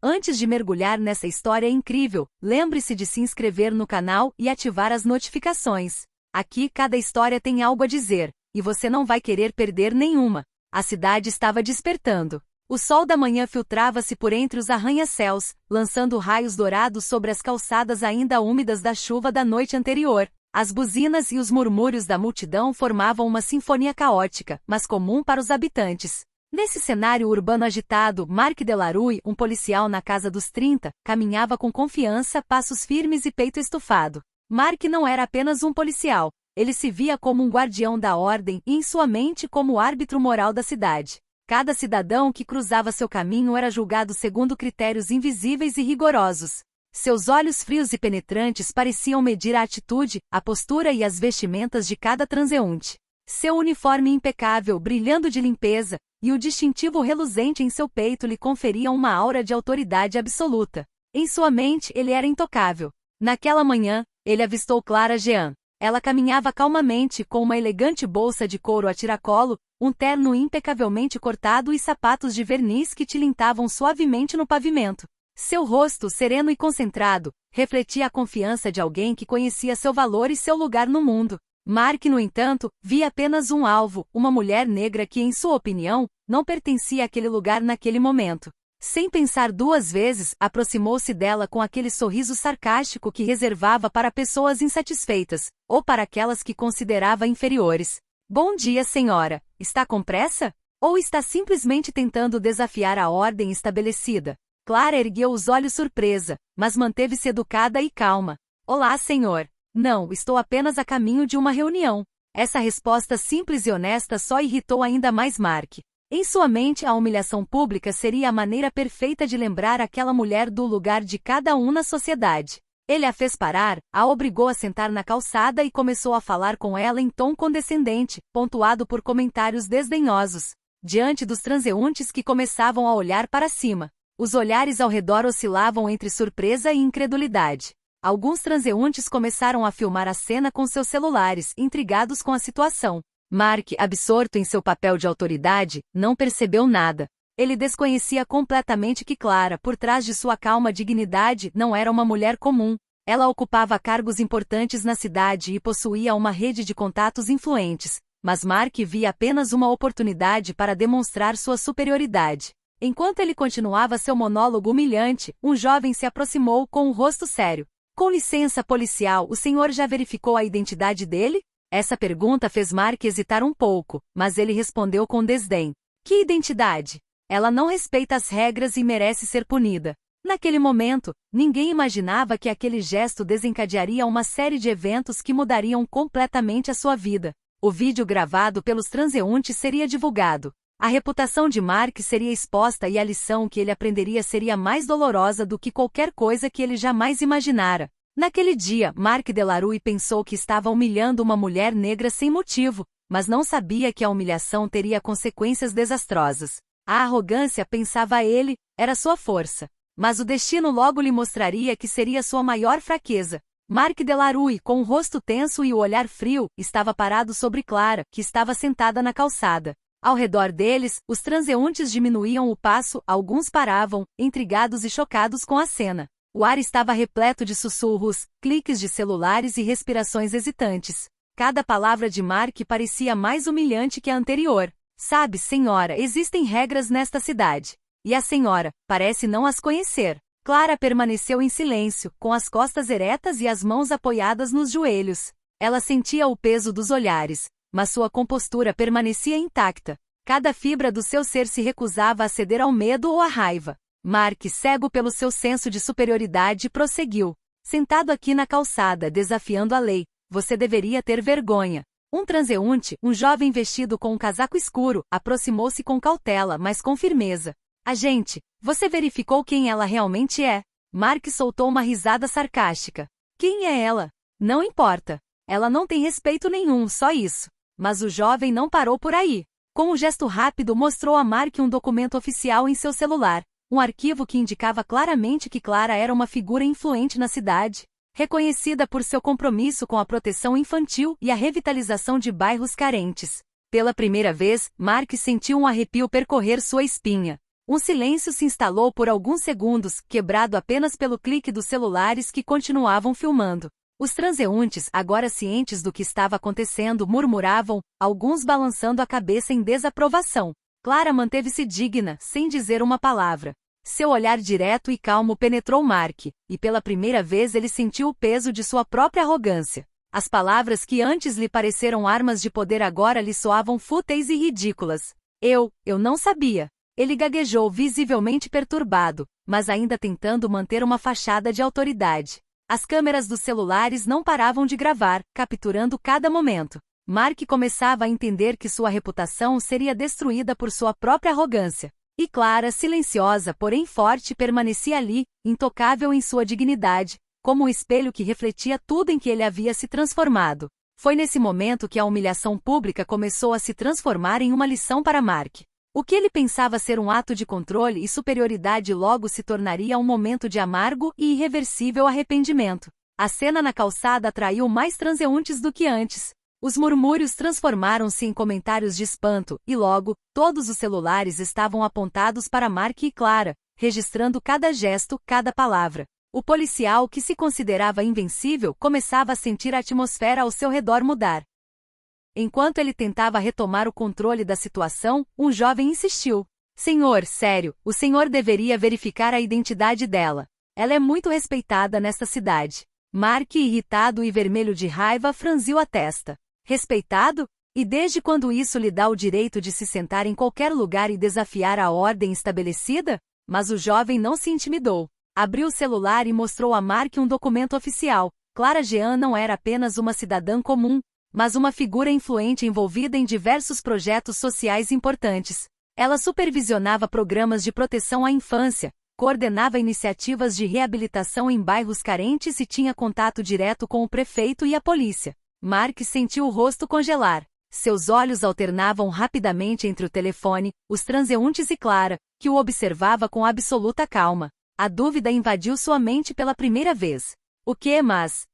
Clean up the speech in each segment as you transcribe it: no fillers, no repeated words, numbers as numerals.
Antes de mergulhar nessa história incrível, lembre-se de se inscrever no canal e ativar as notificações. Aqui cada história tem algo a dizer, e você não vai querer perder nenhuma. A cidade estava despertando. O sol da manhã filtrava-se por entre os arranha-céus, lançando raios dourados sobre as calçadas ainda úmidas da chuva da noite anterior. As buzinas e os murmúrios da multidão formavam uma sinfonia caótica, mas comum para os habitantes. Nesse cenário urbano agitado, Mark Delarue, um policial na casa dos 30, caminhava com confiança, passos firmes e peito estufado. Mark não era apenas um policial, ele se via como um guardião da ordem e em sua mente como o árbitro moral da cidade. Cada cidadão que cruzava seu caminho era julgado segundo critérios invisíveis e rigorosos. Seus olhos frios e penetrantes pareciam medir a atitude, a postura e as vestimentas de cada transeunte. Seu uniforme impecável, brilhando de limpeza, e o distintivo reluzente em seu peito lhe conferiam uma aura de autoridade absoluta. Em sua mente ele era intocável. Naquela manhã, ele avistou Clara Jean. Ela caminhava calmamente com uma elegante bolsa de couro a tiracolo, um terno impecavelmente cortado e sapatos de verniz que tilintavam suavemente no pavimento. Seu rosto, sereno e concentrado, refletia a confiança de alguém que conhecia seu valor e seu lugar no mundo. Mark, no entanto, via apenas um alvo, uma mulher negra que, em sua opinião, não pertencia àquele lugar naquele momento. Sem pensar duas vezes, aproximou-se dela com aquele sorriso sarcástico que reservava para pessoas insatisfeitas, ou para aquelas que considerava inferiores. Bom dia, senhora. Está com pressa? Ou está simplesmente tentando desafiar a ordem estabelecida? Clara ergueu os olhos surpresa, mas manteve-se educada e calma. Olá, senhor. Não, estou apenas a caminho de uma reunião. Essa resposta simples e honesta só irritou ainda mais Mark. Em sua mente, a humilhação pública seria a maneira perfeita de lembrar aquela mulher do lugar de cada um na sociedade. Ele a fez parar, a obrigou a sentar na calçada e começou a falar com ela em tom condescendente, pontuado por comentários desdenhosos. Diante dos transeuntes que começavam a olhar para cima, os olhares ao redor oscilavam entre surpresa e incredulidade. Alguns transeuntes começaram a filmar a cena com seus celulares, intrigados com a situação. Mark, absorto em seu papel de autoridade, não percebeu nada. Ele desconhecia completamente que Clara, por trás de sua calma dignidade, não era uma mulher comum. Ela ocupava cargos importantes na cidade e possuía uma rede de contatos influentes, mas Mark via apenas uma oportunidade para demonstrar sua superioridade. Enquanto ele continuava seu monólogo humilhante, um jovem se aproximou com um rosto sério. Com licença, policial, o senhor já verificou a identidade dele? Essa pergunta fez Mark hesitar um pouco, mas ele respondeu com desdém. Que identidade? Ela não respeita as regras e merece ser punida. Naquele momento, ninguém imaginava que aquele gesto desencadearia uma série de eventos que mudariam completamente a sua vida. O vídeo gravado pelos transeuntes seria divulgado. A reputação de Mark seria exposta e a lição que ele aprenderia seria mais dolorosa do que qualquer coisa que ele jamais imaginara. Naquele dia, Mark Delarue pensou que estava humilhando uma mulher negra sem motivo, mas não sabia que a humilhação teria consequências desastrosas. A arrogância, pensava ele, era sua força. Mas o destino logo lhe mostraria que seria sua maior fraqueza. Mark Delarue, com o rosto tenso e o olhar frio, estava parado sobre Clara, que estava sentada na calçada. Ao redor deles, os transeuntes diminuíam o passo, alguns paravam, intrigados e chocados com a cena. O ar estava repleto de sussurros, cliques de celulares e respirações hesitantes. Cada palavra de Mark parecia mais humilhante que a anterior. Sabe, senhora, existem regras nesta cidade. E a senhora, parece não as conhecer. Clara permaneceu em silêncio, com as costas eretas e as mãos apoiadas nos joelhos. Ela sentia o peso dos olhares, mas sua compostura permanecia intacta. Cada fibra do seu ser se recusava a ceder ao medo ou à raiva. Mark, cego pelo seu senso de superioridade, prosseguiu. Sentado aqui na calçada, desafiando a lei, você deveria ter vergonha. Um transeunte, um jovem vestido com um casaco escuro, aproximou-se com cautela, mas com firmeza. Agente, você verificou quem ela realmente é? Mark soltou uma risada sarcástica. Quem é ela? Não importa. Ela não tem respeito nenhum, só isso. Mas o jovem não parou por aí. Com um gesto rápido mostrou a Mark um documento oficial em seu celular, um arquivo que indicava claramente que Clara era uma figura influente na cidade, reconhecida por seu compromisso com a proteção infantil e a revitalização de bairros carentes. Pela primeira vez, Mark sentiu um arrepio percorrer sua espinha. Um silêncio se instalou por alguns segundos, quebrado apenas pelo clique dos celulares que continuavam filmando. Os transeuntes, agora cientes do que estava acontecendo, murmuravam, alguns balançando a cabeça em desaprovação. Clara manteve-se digna, sem dizer uma palavra. Seu olhar direto e calmo penetrou Mark, e pela primeira vez ele sentiu o peso de sua própria arrogância. As palavras que antes lhe pareceram armas de poder agora lhe soavam fúteis e ridículas. Eu não sabia. Ele gaguejou, visivelmente perturbado, mas ainda tentando manter uma fachada de autoridade. As câmeras dos celulares não paravam de gravar, capturando cada momento. Mark começava a entender que sua reputação seria destruída por sua própria arrogância. E Clara, silenciosa, porém forte, permanecia ali, intocável em sua dignidade, como um espelho que refletia tudo em que ele havia se transformado. Foi nesse momento que a humilhação pública começou a se transformar em uma lição para Mark. O que ele pensava ser um ato de controle e superioridade logo se tornaria um momento de amargo e irreversível arrependimento. A cena na calçada atraiu mais transeuntes do que antes. Os murmúrios transformaram-se em comentários de espanto, e logo, todos os celulares estavam apontados para Mark e Clara, registrando cada gesto, cada palavra. O policial, que se considerava invencível, começava a sentir a atmosfera ao seu redor mudar. Enquanto ele tentava retomar o controle da situação, um jovem insistiu. Senhor, sério, o senhor deveria verificar a identidade dela. Ela é muito respeitada nesta cidade. Mark, irritado e vermelho de raiva, franziu a testa. Respeitado? E desde quando isso lhe dá o direito de se sentar em qualquer lugar e desafiar a ordem estabelecida? Mas o jovem não se intimidou. Abriu o celular e mostrou a Mark um documento oficial. Clara Jean não era apenas uma cidadã comum, mas uma figura influente envolvida em diversos projetos sociais importantes. Ela supervisionava programas de proteção à infância, coordenava iniciativas de reabilitação em bairros carentes e tinha contato direto com o prefeito e a polícia. Mark sentiu o rosto congelar. Seus olhos alternavam rapidamente entre o telefone, os transeuntes e Clara, que o observava com absoluta calma. A dúvida invadiu sua mente pela primeira vez. O que, mas...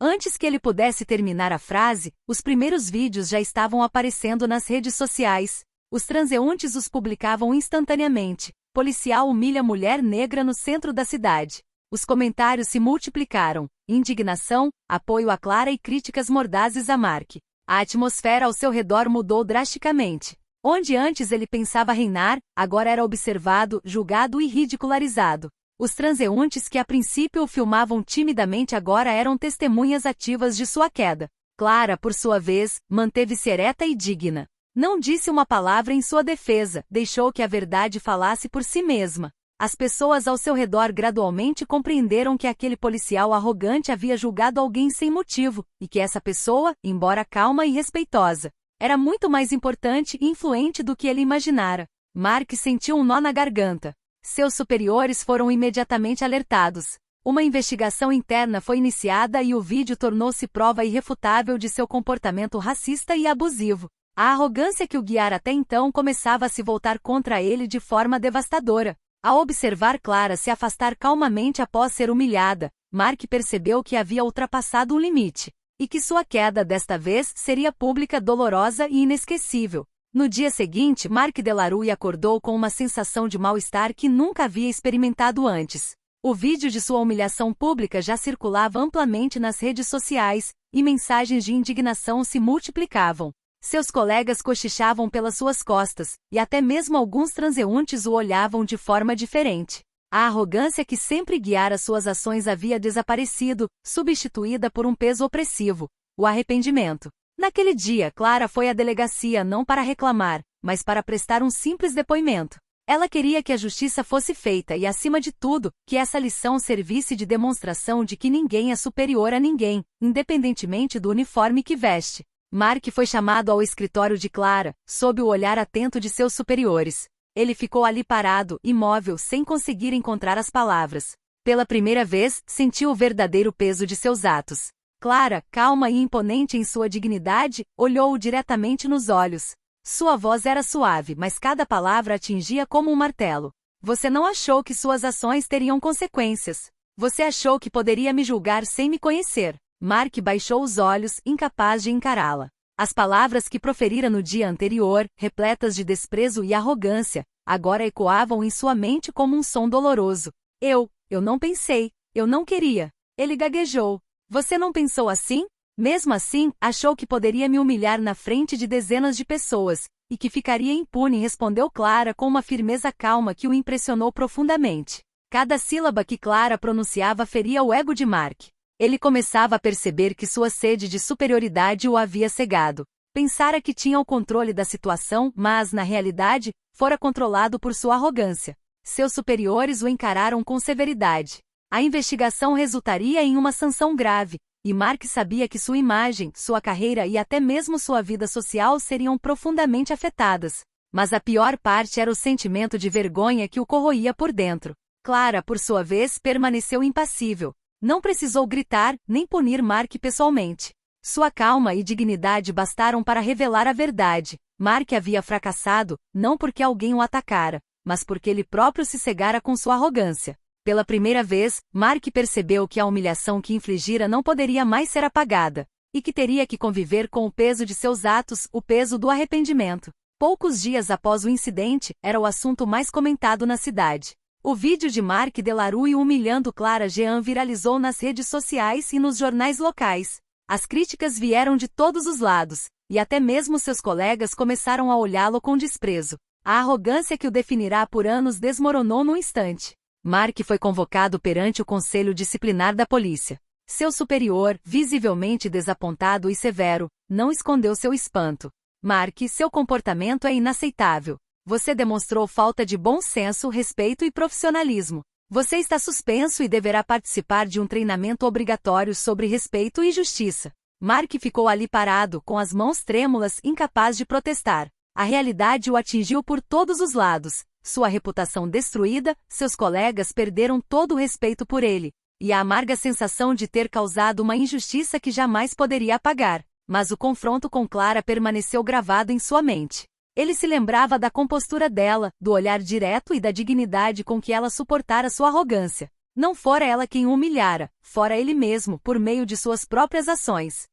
Antes que ele pudesse terminar a frase, os primeiros vídeos já estavam aparecendo nas redes sociais. Os transeuntes os publicavam instantaneamente. Policial humilha mulher negra no centro da cidade. Os comentários se multiplicaram. Indignação, apoio a Clara e críticas mordazes a Mark. A atmosfera ao seu redor mudou drasticamente. Onde antes ele pensava reinar, agora era observado, julgado e ridicularizado. Os transeuntes que a princípio o filmavam timidamente agora eram testemunhas ativas de sua queda. Clara, por sua vez, manteve-se ereta e digna. Não disse uma palavra em sua defesa, deixou que a verdade falasse por si mesma. As pessoas ao seu redor gradualmente compreenderam que aquele policial arrogante havia julgado alguém sem motivo, e que essa pessoa, embora calma e respeitosa, era muito mais importante e influente do que ele imaginara. Mark sentiu um nó na garganta. Seus superiores foram imediatamente alertados. Uma investigação interna foi iniciada e o vídeo tornou-se prova irrefutável de seu comportamento racista e abusivo. A arrogância que o guiara até então começava a se voltar contra ele de forma devastadora. Ao observar Clara se afastar calmamente após ser humilhada, Mark percebeu que havia ultrapassado um limite, e que sua queda desta vez seria pública, dolorosa e inesquecível. No dia seguinte, Mark Delarue acordou com uma sensação de mal-estar que nunca havia experimentado antes. O vídeo de sua humilhação pública já circulava amplamente nas redes sociais, e mensagens de indignação se multiplicavam. Seus colegas cochichavam pelas suas costas, e até mesmo alguns transeuntes o olhavam de forma diferente. A arrogância que sempre guiara suas ações havia desaparecido, substituída por um peso opressivo: o arrependimento. Naquele dia, Clara foi à delegacia não para reclamar, mas para prestar um simples depoimento. Ela queria que a justiça fosse feita e, acima de tudo, que essa lição servisse de demonstração de que ninguém é superior a ninguém, independentemente do uniforme que veste. Mark foi chamado ao escritório de Clara, sob o olhar atento de seus superiores. Ele ficou ali parado, imóvel, sem conseguir encontrar as palavras. Pela primeira vez, sentiu o verdadeiro peso de seus atos. Clara, calma e imponente em sua dignidade, olhou-o diretamente nos olhos. Sua voz era suave, mas cada palavra atingia como um martelo. Você não achou que suas ações teriam consequências. Você achou que poderia me julgar sem me conhecer. Mark baixou os olhos, incapaz de encará-la. As palavras que proferira no dia anterior, repletas de desprezo e arrogância, agora ecoavam em sua mente como um som doloroso. Eu não pensei, eu não queria. Ele gaguejou. Você não pensou assim? Mesmo assim, achou que poderia me humilhar na frente de dezenas de pessoas, e que ficaria impune, respondeu Clara com uma firmeza calma que o impressionou profundamente. Cada sílaba que Clara pronunciava feria o ego de Mark. Ele começava a perceber que sua sede de superioridade o havia cegado. Pensara que tinha o controle da situação, mas, na realidade, fora controlado por sua arrogância. Seus superiores o encararam com severidade. A investigação resultaria em uma sanção grave, e Mark sabia que sua imagem, sua carreira e até mesmo sua vida social seriam profundamente afetadas. Mas a pior parte era o sentimento de vergonha que o corroía por dentro. Clara, por sua vez, permaneceu impassível. Não precisou gritar, nem punir Mark pessoalmente. Sua calma e dignidade bastaram para revelar a verdade. Mark havia fracassado, não porque alguém o atacara, mas porque ele próprio se cegara com sua arrogância. Pela primeira vez, Mark percebeu que a humilhação que infligira não poderia mais ser apagada, e que teria que conviver com o peso de seus atos, o peso do arrependimento. Poucos dias após o incidente, era o assunto mais comentado na cidade. O vídeo de Mark Delarue humilhando Clara Jean viralizou nas redes sociais e nos jornais locais. As críticas vieram de todos os lados, e até mesmo seus colegas começaram a olhá-lo com desprezo. A arrogância que o definirá por anos desmoronou num instante. Mark foi convocado perante o Conselho Disciplinar da Polícia. Seu superior, visivelmente desapontado e severo, não escondeu seu espanto. Mark, seu comportamento é inaceitável. Você demonstrou falta de bom senso, respeito e profissionalismo. Você está suspenso e deverá participar de um treinamento obrigatório sobre respeito e justiça. Mark ficou ali parado, com as mãos trêmulas, incapaz de protestar. A realidade o atingiu por todos os lados. Sua reputação destruída, seus colegas perderam todo o respeito por ele, e a amarga sensação de ter causado uma injustiça que jamais poderia apagar. Mas o confronto com Clara permaneceu gravado em sua mente. Ele se lembrava da compostura dela, do olhar direto e da dignidade com que ela suportara sua arrogância. Não fora ela quem o humilhara, fora ele mesmo, por meio de suas próprias ações.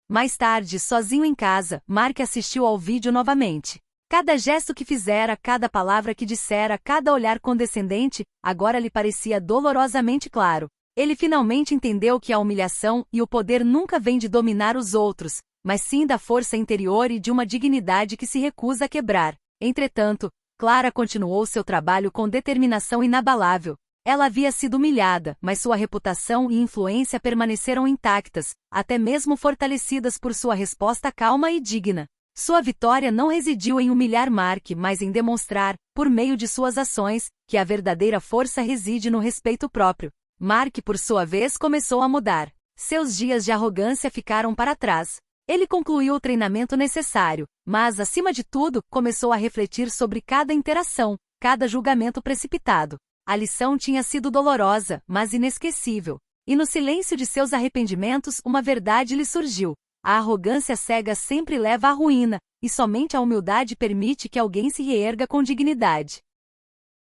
Mais tarde, sozinho em casa, Mark assistiu ao vídeo novamente. Cada gesto que fizera, cada palavra que dissera, cada olhar condescendente, agora lhe parecia dolorosamente claro. Ele finalmente entendeu que a humilhação e o poder nunca vêm de dominar os outros, mas sim da força interior e de uma dignidade que se recusa a quebrar. Entretanto, Clara continuou seu trabalho com determinação inabalável. Ela havia sido humilhada, mas sua reputação e influência permaneceram intactas, até mesmo fortalecidas por sua resposta calma e digna. Sua vitória não residiu em humilhar Mark, mas em demonstrar, por meio de suas ações, que a verdadeira força reside no respeito próprio. Mark, por sua vez, começou a mudar. Seus dias de arrogância ficaram para trás. Ele concluiu o treinamento necessário, mas, acima de tudo, começou a refletir sobre cada interação, cada julgamento precipitado. A lição tinha sido dolorosa, mas inesquecível. E no silêncio de seus arrependimentos, uma verdade lhe surgiu. A arrogância cega sempre leva à ruína, e somente a humildade permite que alguém se reerga com dignidade.